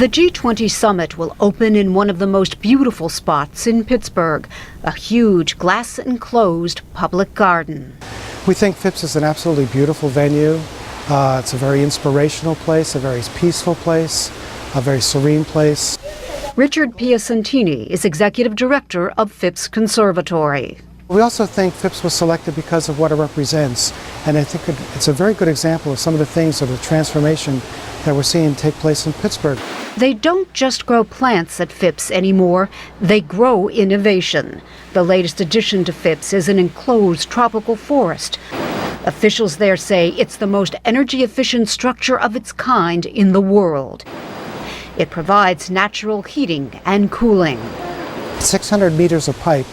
The G20 summit will open in one of the most beautiful spots in Pittsburgh, a huge glass-enclosed public garden. We think Phipps is an absolutely beautiful venue. It's a very inspirational place, a very peaceful place, a very serene place. Richard Piacentini is executive director of Phipps Conservatory. We also think Phipps was selected because of what it represents, and I think it's a very good example of some of the things of the transformation that we're seeing take place in Pittsburgh. They don't just grow plants at Phipps anymore, they grow innovation. The latest addition to Phipps is an enclosed tropical forest. Officials there say it's the most energy-efficient structure of its kind in the world. It provides natural heating and cooling. 600 meters of pipe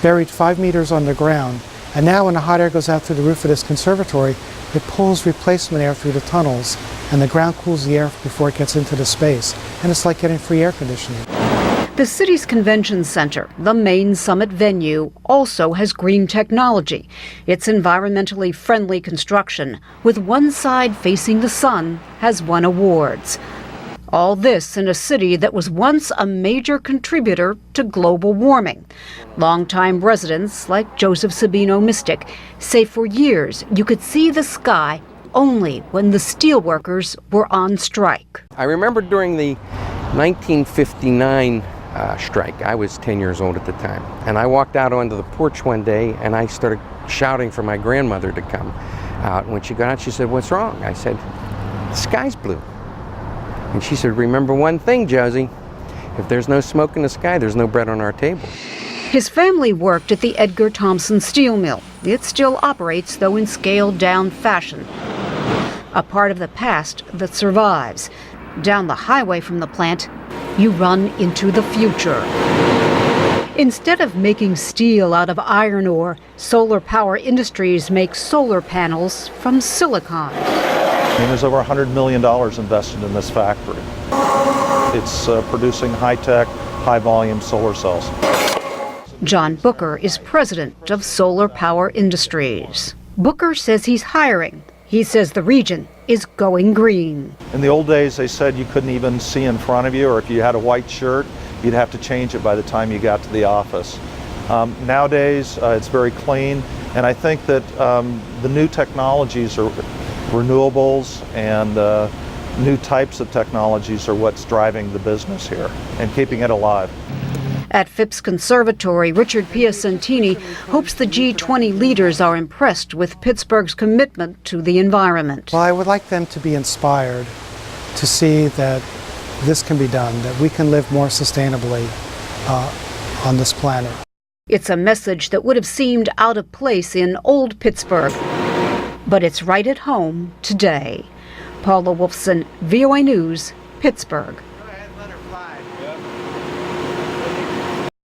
buried 5 meters underground, and now when the hot air goes out through the roof of this conservatory, it pulls replacement air through the tunnels, and the ground cools the air before it gets into the space, and it's like getting free air conditioning. The city's convention center, the main summit venue, also has green technology. It's environmentally friendly construction, with one side facing the sun, has won awards. All this in a city that was once a major contributor to global warming. Longtime residents, like Joseph Sabino Mystic, say for years you could see the sky only when the steelworkers were on strike. I remember during the 1959 strike, I was 10 years old at the time, and I walked out onto the porch one day and I started shouting for my grandmother to come out. When she got out, she said, "What's wrong?" I said, "The sky's blue." And she said, "Remember one thing, Josie, if there's no smoke in the sky, there's no bread on our table." His family worked at the Edgar Thompson steel mill. It still operates, though in scaled-down fashion. A part of the past that survives. Down the highway from the plant, you run into the future. Instead of making steel out of iron ore, Solar Power Industries makes solar panels from silicon. There's over $100 million invested in this factory. It's producing high-tech, high-volume solar cells. John Booker is president of Solar Power Industries. Booker says he's hiring. He says the region is going green. In the old days, they said you couldn't even see in front of you, or if you had a white shirt, you'd have to change it by the time you got to the office. Nowadays, it's very clean, and I think that the new technologies are renewables and new types of technologies are what's driving the business here and keeping it alive. At Phipps Conservatory, Richard Piacentini hopes the G20 leaders are impressed with Pittsburgh's commitment to the environment. Well, I would like them to be inspired to see that this can be done, that we can live more sustainably on this planet. It's a message that would have seemed out of place in old Pittsburgh, but it's right at home today. Paula Wolfson, VOA News, Pittsburgh.